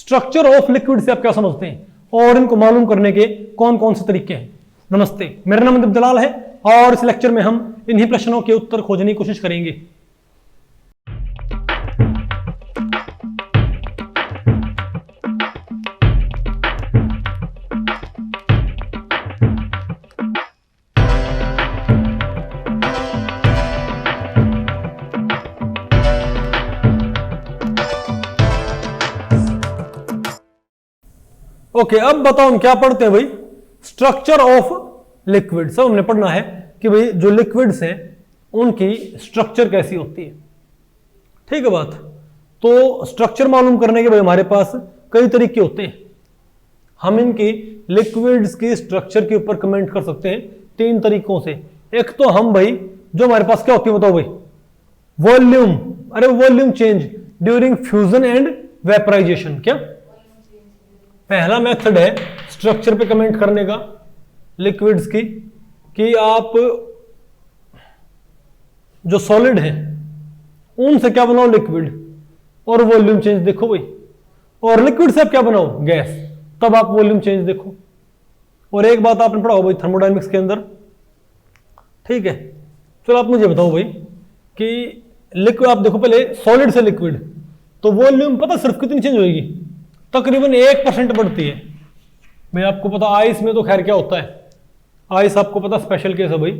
Structure of liquid से आप क्या समझते हैं और इनको मालूम करने के कौन कौन से तरीके हैं। नमस्ते, मेरा नाम दीप दलाल है और इस लेक्चर में हम इन्हीं प्रश्नों के उत्तर खोजने की कोशिश करेंगे। ओके, अब बताओ हम क्या पढ़ते हैं भाई। स्ट्रक्चर ऑफ लिक्विड सब हमने पढ़ना है कि भाई जो लिक्विड्स हैं उनकी स्ट्रक्चर कैसी होती है। ठीक है बात। तो स्ट्रक्चर मालूम करने के भाई हमारे पास कई तरीके होते हैं। हम इनकी लिक्विड्स की स्ट्रक्चर के ऊपर कमेंट कर सकते हैं तीन तरीकों से। एक तो हम भाई जो हमारे पास क्या होती है बताओ भाई, वॉल्यूम। अरे volume change during fusion and vaporization. क्या पहला मेथड है स्ट्रक्चर पे कमेंट करने का लिक्विड्स की, कि आप जो सॉलिड है उनसे क्या बनाओ लिक्विड और वॉल्यूम चेंज देखो भाई, और लिक्विड से आप क्या बनाओ गैस, तब आप वॉल्यूम चेंज देखो। और एक बात आपने पढ़ा हो भाई थर्मोडायनेमिक्स के अंदर। ठीक है, चलो आप मुझे बताओ भाई कि लिक्विड आप देखो पहले सॉलिड से लिक्विड, तो वॉल्यूम पता सिर्फ कितनी चेंज होगी, तकरीबन 1% बढ़ती है भाई। आपको पता आइस में तो खैर क्या होता है, आइस आपको पता स्पेशल केस है भाई।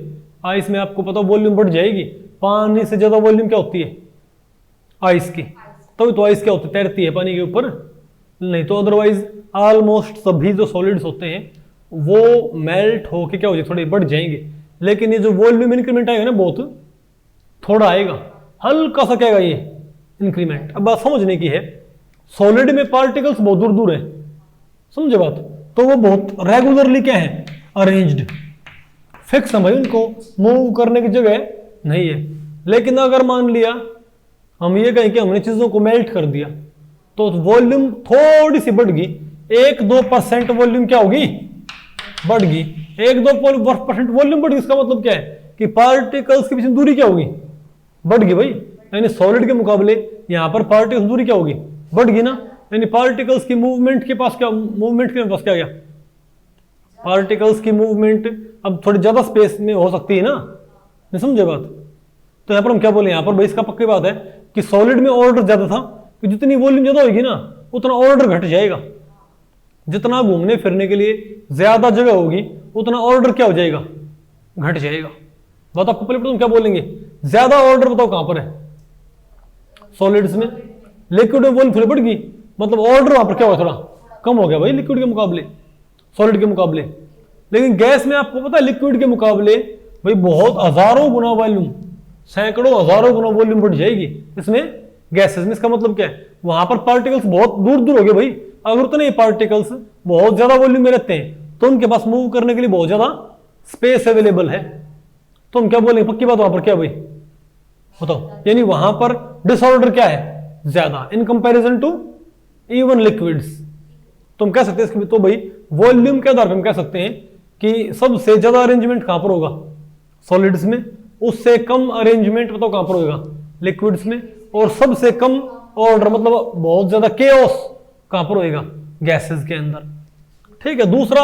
आइस में आपको पता वॉल्यूम बढ़ जाएगी, पानी से ज्यादा वॉल्यूम क्या होती है आइस की, तभी तो आइस क्या होती है तैरती है पानी के ऊपर, नहीं तो अदरवाइज ऑलमोस्ट सभी जो सॉलिड्स होते हैं वो मेल्ट होके क्या हो जाए थोड़े बढ़ जाएंगे। लेकिन ये जो वॉल्यूम इंक्रीमेंट आएगा ना बहुत थोड़ा आएगा, हल्का सा क्या आएगा ये इंक्रीमेंट। अब बात समझने की है, सॉलिड में पार्टिकल्स बहुत दूर दूर है, समझे बात, तो वो बहुत रेगुलरली क्या है अरेंज्ड, फिक्स है भाई, उनको मूव करने की जगह नहीं है। लेकिन अगर मान लिया हम ये कहें कि हमने चीजों को मेल्ट कर दिया तो वॉल्यूम थोड़ी सी बढ़ गई, 1-2% वॉल्यूम क्या होगी बढ़ गई, 1-2% वॉल्यूम बढ़ गई। इसका मतलब क्या है कि पार्टिकल्स के बीच में दूरी क्या होगी बढ़ गई भाई, यानी सॉलिड के मुकाबले यहां पर पार्टिकल्स दूरी क्या होगी बढ़ गई ना, यानी पार्टिकल्स की मूवमेंट के पास क्या, मूवमेंट के पास क्या गया, पार्टिकल्स की मूवमेंट अब थोड़ी ज्यादा स्पेस में हो सकती है ना, नहीं समझे बात। तो यहां पर हम क्या बोले, यहां पर भाई इसका पक्की बात है कि सॉलिड में ऑर्डर ज्यादा था, कि जितनी वॉल्यूम ज्यादा होगी ना उतना ऑर्डर घट जाएगा, जितना घूमने फिरने के लिए ज्यादा जगह होगी उतना ऑर्डर क्या हो जाएगा घट जाएगा। बात आपको पहले बताऊं क्या बोलेंगे, ज्यादा ऑर्डर बताओ कहां पर है सॉलिड्स में, लिक्विड में वॉल्यूम थोड़ी बढ़ गई, मतलब ऑर्डर वहां पर क्या हुआ थोड़ा कम हो गया भाई लिक्विड के मुकाबले, सॉलिड के मुकाबले। लेकिन गैस में आपको पता है लिक्विड के मुकाबले भाई बहुत हजारों गुना वॉल्यूम, सैकड़ों हजारों गुना वॉल्यूम बढ़ जाएगी इसमें गैसेस में। इसका मतलब क्या है, वहां पर पार्टिकल्स बहुत दूर दूर हो गए भाई, अगर उतने पार्टिकल्स बहुत ज्यादा वॉल्यूम में रहते हैं तो उनके पास मूव करने के लिए बहुत ज्यादा स्पेस अवेलेबल है। तो हम क्या बोलेंगे पक्की बात, वहां पर क्या भाई बताओ, यानी वहां पर डिसऑर्डर क्या है ज्यादा in comparison to even liquids. तो हम कह सकते हैं इसके, तो भाई वॉल्यूम के आधार पर हम कह सकते हैं कि सबसे ज्यादा अरेंजमेंट कहां पर होगा सॉलिड्स में, उससे कम अरेंजमेंट बताओ कहां पर होगा लिक्विड्स में, और सबसे कम ऑर्डर मतलब बहुत ज्यादा केओस कहां पर होएगा गैसेस के अंदर। ठीक है, दूसरा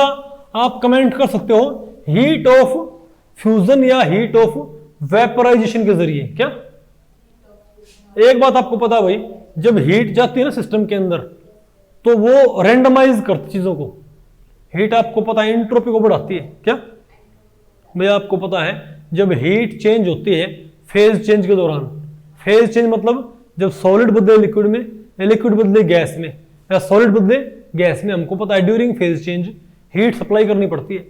आप कमेंट कर सकते हो हीट ऑफ फ्यूजन या हीट ऑफ वेपराइजेशन के जरिए। क्या एक बात आपको पता भाई, जब हीट जाती है ना सिस्टम के अंदर तो वो रैंडमाइज करती चीजों को, हीट आपको पता है एंट्रोपी को बढ़ाती है। क्या भाई आपको पता है जब हीट चेंज होती है फेज चेंज के दौरान, फेज चेंज मतलब जब सॉलिड बदले लिक्विड में या लिक्विड बदले गैस में या सॉलिड बदले गैस में, हमको पता है during phase change heat supply करनी पड़ती है,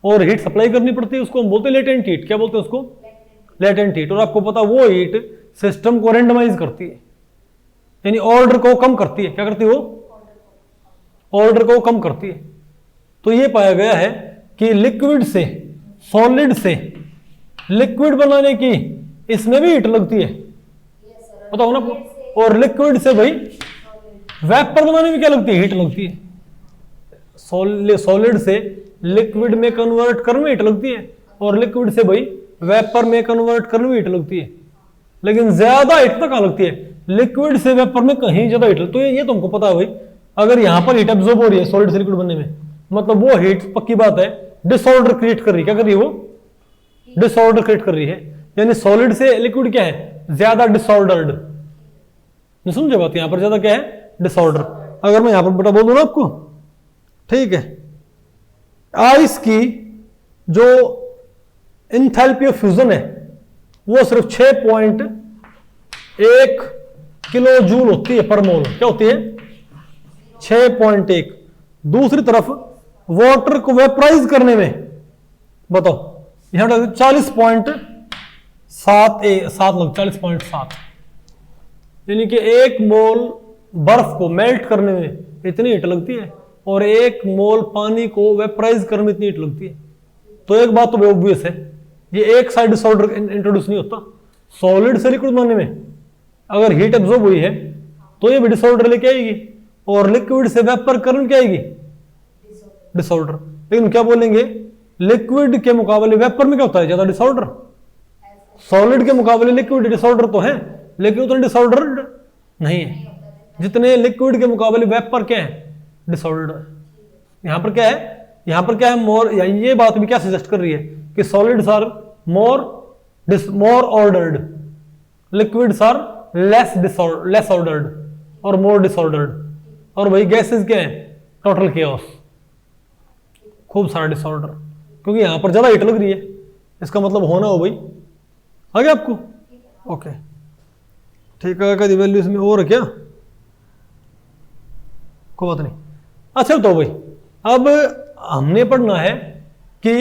और हीट सप्लाई करनी पड़ती है उसको हम बोलते हैं लेटेंट हीट। क्या बोलते हैं उसको लेटेंट हीट। और आपको पता वो हीट सिस्टम को रेंडमाइज करती है, यानी ऑर्डर को कम करती है। क्या करती है वो, ऑर्डर को कम करती है। तो ये पाया गया है कि लिक्विड से सॉलिड से लिक्विड बनाने की इसमें भी हीट लगती है, पता हो ना, और लिक्विड से भाई वेपर बनाने में क्या लगती है हीट लगती है, सॉलिड से लिक्विड में कन्वर्ट करने में हीट लगती है, और लिक्विड से भाई वेपर में कन्वर्ट करने में हीट लगती है। लेकिन ज्यादा हीट तो कहां लगती है, लिक्विड से वेपर में कहीं ज्यादा हीट लगती है। तो ये तुमको पता है भाई, अगर यहां पर हीट एब्जॉर्ब हो रही है सॉलिड से लिक्विड बनने में, मतलब वो हीट पक्की बात है डिसऑर्डर क्रिएट कर रही है। क्या कर रही है वो? डिसऑर्डर क्रिएट कर रही है। यानी सॉलिड से लिक्विड क्या है? ज्यादा डिसऑर्डर्ड। समझे बात? यहां पर ज्यादा क्या है? डिसऑर्डर। अगर मैं यहां पर बेटा बोल दूं ना आपको, ठीक है, आइस की जो एंथैल्पी ऑफ फ्यूजन है वो सिर्फ 6.1 किलो जूल होती है पर मोल। क्या होती है? 6.1। दूसरी तरफ वाटर को वेपराइज करने में बताओ यहां 40.7 यानी कि 1 मोल बर्फ को मेल्ट करने में इतनी हीट लगती है और 1 मोल पानी को वेपराइज करने में इतनी हीट लगती है। तो एक बात तो ऑब्वियस है, ये एक साइड डिसऑर्डर इंट्रोड्यूस नहीं होता। सॉलिड से लिक्विड बनने में अगर हीट एब्जॉर्ब हुई है तो ये भी डिसऑर्डर लेके आएगी, और लिक्विड से वेपर करंट क्या आएगी? डिसऑर्डर। लेकिन क्या बोलेंगे, लिक्विड के मुकाबले वेपर में क्या होता है? ज्यादा डिसऑर्डर। सॉलिड के मुकाबले लिक्विड डिसऑर्डर तो है, लेकिन उतना डिसऑर्डर नहीं है जितने लिक्विड के मुकाबले वेपर क्या है? डिसऑर्डर। यहां पर क्या है? यहां पर क्या है? मोर। ये बात भी क्या सजेस्ट कर रही है कि solids are more ordered, liquids are less ordered और मोर डिसऑर्डर्ड, और भाई गैसेस क्या है? टोटल केओस, खूब सारा डिसऑर्डर, क्योंकि यहां पर ज्यादा हीट लग रही है। इसका मतलब होना हो भाई, आ गया आपको? ओके, ठीक है। कभी वैल्यू इसमें और है क्या? कोई बात नहीं। अच्छा तो भाई अब हमने पढ़ना है कि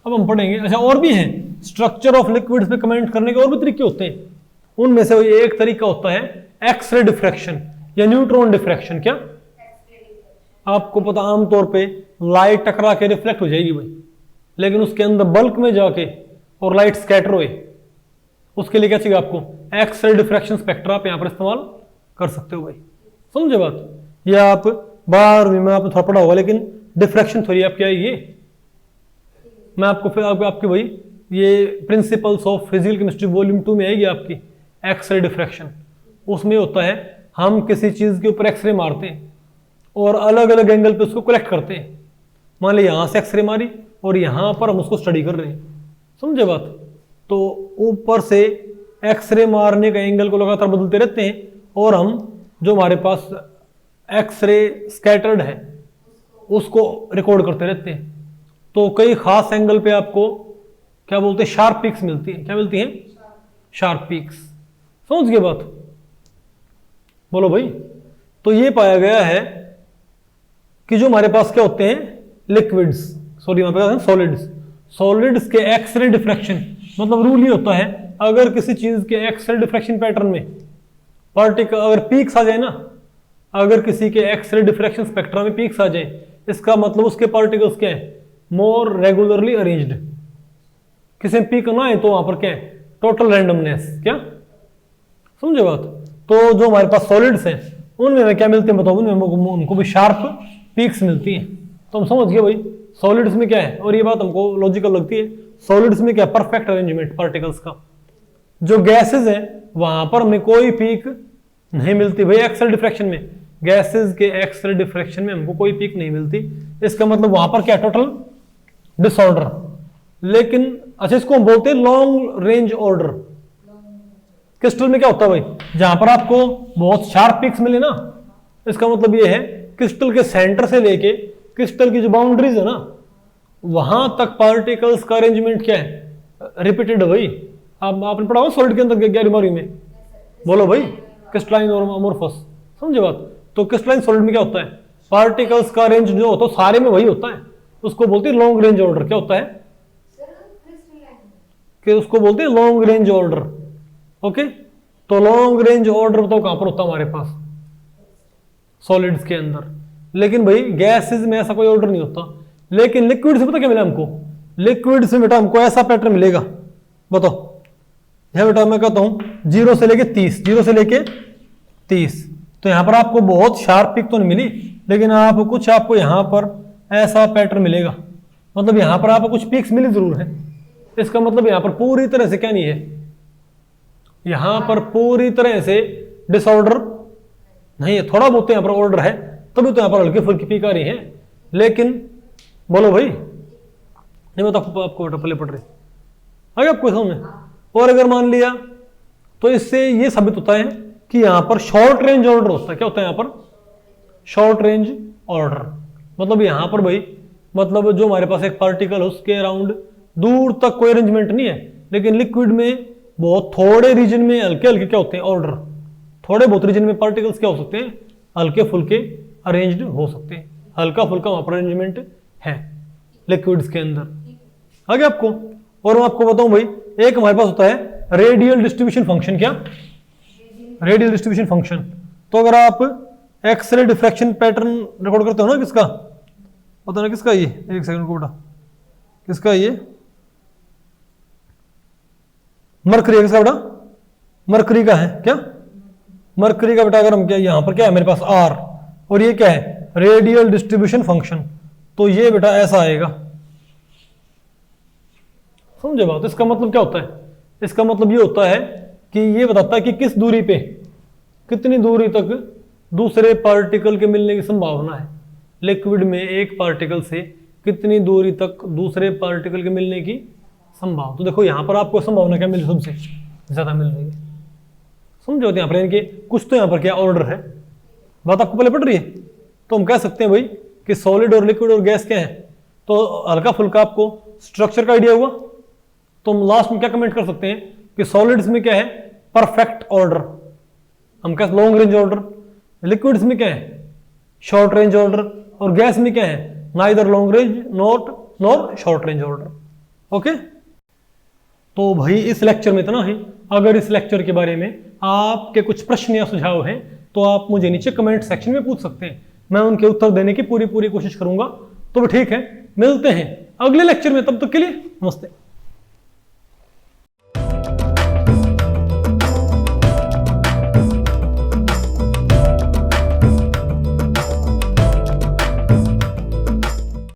अब हम पढ़ेंगे, अच्छा और भी हैं स्ट्रक्चर ऑफ लिक्विड्स पे कमेंट करने के और भी तरीके होते हैं। उनमें से एक तरीका होता है एक्सरे डिफ्रैक्शन या न्यूट्रॉन डिफ्रैक्शन। क्या आपको पता? आमतौर पे लाइट टकरा के रिफ्लेक्ट हो जाएगी भाई, लेकिन उसके अंदर बल्क में जाके और लाइट स्कैटर हुए, उसके लिए क्या चाहिए आपको? एक्सरे डिफ्रैक्शन स्पेक्ट्रा आप यहां पर इस्तेमाल कर सकते हो भाई। समझे बात? ये आप 12वीं में आपने थोड़ा पढ़ा होगा, लेकिन डिफ्रैक्शन थ्योरी आपकी आएगी। मैं आपको फिर आपके भाई ये principles of physical chemistry volume 2 में आएगी आपकी एक्सरे डिफ्रैक्शन। उसमें होता है हम किसी चीज के ऊपर एक्सरे मारते हैं और अलग अलग एंगल पे उसको कलेक्ट करते हैं। मान ली यहां से एक्सरे मारी और यहां पर हम उसको स्टडी कर रहे हैं। समझे बात? तो ऊपर से एक्सरे मारने का एंगल को लगातार बदलते रहते हैं और हम जो हमारे पास एक्सरे स्कैटर्ड है उसको रिकॉर्ड करते रहते हैं। तो कई खास एंगल पे आपको क्या बोलते हैं? शार्प पीक्स मिलती है। क्या मिलती हैं? Sharp peaks. समझ गए बात? बोलो भाई। तो ये पाया गया है कि जो हमारे पास क्या होते हैं? लिक्विड्स, सॉरी हमारे पास सॉलिड्स, सॉलिड्स के एक्सरे डिफ्रैक्शन मतलब रूल ये होता है, अगर किसी चीज के एक्सरे डिफ्रैक्शन पैटर्न में पार्टिकल अगर पीक्स आ जाए ना, अगर किसी के एक्सरे डिफ्रैक्शन स्पेक्ट्रा में पीक्स आ जाए, इसका मतलब उसके पार्टिकल्स क्या है? मोर रेगुलरली अरेंज्ड। किसी में पीक ना है तो वहां पर क्या है? Total randomness. क्या समझे बात? तो जो हमारे पास सॉलिड्स हैं उनमें क्या मिलते हैं बताओ? उनमें उनको भी शार्प पीक्स मिलती हैं। तो हम समझ गए भाई सॉलिड्स में क्या है, और ये बात हमको लॉजिकल लगती है। सॉलिड्स में क्या? परफेक्ट अरेंजमेंट पार्टिकल्स का। जो गैसेज है वहां पर हमें कोई पीक नहीं मिलती भाई एक्सरे डिफ्रैक्शन में। गैसेज के एक्सरे डिफ्रैक्शन में हमको कोई पीक नहीं मिलती। इसका मतलब वहां पर क्या? Total disorder. लेकिन अच्छा इसको हम बोलते हैं लॉन्ग रेंज ऑर्डर। क्रिस्टल में क्या होता है भाई? जहां पर आपको बहुत शार्प पीक्स मिले ना, इसका मतलब ये है क्रिस्टल के सेंटर से लेके क्रिस्टल की जो बाउंड्रीज है ना वहां तक पार्टिकल्स का अरेंजमेंट क्या है? रिपीटेड भाई। अब आपने पढ़ा हो सॉलिड के अंदर 11वीं में। बोलो भाई क्रिस्टलाइन और अमोर्फस। समझे बात? तो क्रिस्टलाइन सॉलिड में क्या होता है? पार्टिकल्स का रेंज जो होता है सारे में वही होता है, उसको बोलते हैं लॉन्ग रेंज ऑर्डर। क्या होता है कि उसको बोलते हैं लॉन्ग रेंज ऑर्डर। ओके, तो लॉन्ग रेंज ऑर्डर बताओ कहां पर होता है हमारे पास? सॉलिड्स के अंदर। लेकिन भाई गैसेस में ऐसा कोई ऑर्डर नहीं होता। लेकिन लिक्विड से पता क्या मिला हमको? लिक्विड से बेटा हमको ऐसा पैटर्न मिलेगा। बताओ यह बेटा मैं कहता हूं 0 से लेके 30, 0 से लेके 30। तो यहां पर आपको बहुत शार्प पिक तो नहीं मिली, लेकिन आपको यहां पर ऐसा पैटर्न मिलेगा। मतलब यहां पर आपको कुछ पिक्स मिली जरूर है। इसका मतलब यहां पर पूरी तरह से क्या नहीं है? यहां पर पूरी तरह से डिसऑर्डर नहीं है, थोड़ा बहुत यहाँ पर ऑर्डर है, तभी तो यहाँ पर हल्की फुल्की पीक आ रही है। लेकिन बोलो भाई, नहीं मैं तो आपको पहले पढ़ रही आगे आपको समझ में। और अगर मान लिया तो इससे ये साबित होता है कि यहाँ पर शॉर्ट रेंज ऑर्डर होता है। क्या होता है यहाँ पर? Short range order. मतलब यहाँ पर भाई, मतलब जो हमारे पास एक पार्टिकल है उसके अराउंड दूर तक कोई अरेंजमेंट नहीं है, लेकिन लिक्विड में बहुत थोड़े रीजन में हल्के हल्के क्या होते हैं? ऑर्डर। थोड़े बहुत रीजन में पार्टिकल्स क्या हो सकते हैं? हल्के फुल्के अरेंज्ड हो सकते हैं। हल्का फुल्का वहां पर अरेंजमेंट है लिक्विड्स के अंदर। आगे आपको और मैं आपको बताऊं भाई, एक हमारे पास होता है रेडियल डिस्ट्रीब्यूशन फंक्शन। क्या? Radial distribution function. तो अगर आप एक्सरे डिफ्रैक्शन पैटर्न रिकॉर्ड करते हो ना, किसका पता ना, किसका ये, एक सेकंड को बेटा, किसका ये? मरकरी है। किसका बेटा? मरकरी का है। क्या? मरकरी का बेटा। अगर हम क्या, यहां पर क्या है मेरे पास? आर, और ये क्या है? Radial distribution function. तो ये बेटा ऐसा आएगा। समझे बात? इसका मतलब क्या होता है? इसका मतलब ये होता है कि ये बताता है कि किस दूरी पे, कितनी दूरी तक दूसरे पार्टिकल के मिलने की संभावना है। लिक्विड में एक पार्टिकल से कितनी दूरी तक दूसरे पार्टिकल के मिलने की संभावना। तो देखो यहां पर आपको संभावना क्या मिल रही? सबसे ज्यादा मिल रही है। समझो यहाँ पर इनके कुछ तो यहाँ पर क्या ऑर्डर है, बात आपको पहले पड़ रही है। तो हम कह सकते हैं भाई कि सॉलिड और लिक्विड और गैस क्या है, तो हल्का फुल्का आपको स्ट्रक्चर का आइडिया हुआ। तो हम लास्ट में क्या कमेंट कर सकते हैं कि सॉलिड्स में क्या है? परफेक्ट ऑर्डर, हम क्या लॉन्ग रेंज ऑर्डर। लिक्विड्स में क्या है? Short range order. और गैस में क्या है? Neither long range nor short range order. Okay, तो भाई इस लेक्चर में इतना ही। अगर इस लेक्चर के बारे में आपके कुछ प्रश्न या सुझाव हैं तो आप मुझे नीचे कमेंट सेक्शन में पूछ सकते हैं, मैं उनके उत्तर देने की पूरी कोशिश करूंगा। तो ठीक है, मिलते हैं अगले लेक्चर में, तब तक के लिए नमस्ते।